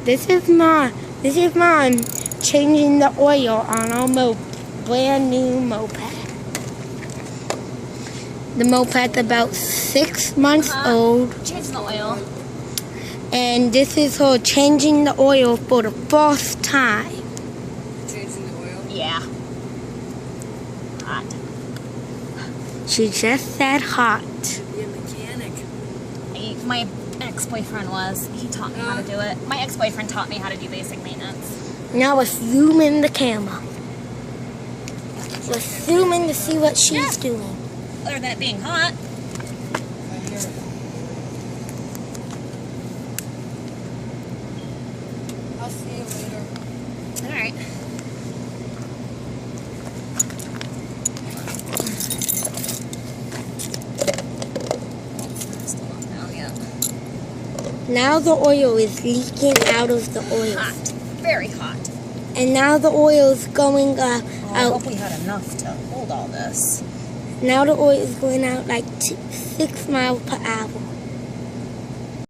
This is mom changing the oil on our brand new moped. The moped's about 6 months old. Changing the oil. And this is her changing the oil for the first time. Changing the oil? Yeah. Hot. She just said hot. Be a mechanic. My ex-boyfriend was. He taught me how to do it. My ex-boyfriend taught me how to do basic maintenance. Now let's zoom in the camera. Let's zoom in to see what she's doing. Other than it being hot. Right here. I'll see you later. Alright. Still not out yet. Now the oil is leaking out of the oil. Hot. Very hot. And now the oil is going I out. hope we had enough to hold all this. Now the oil is going out like 6 miles per hour.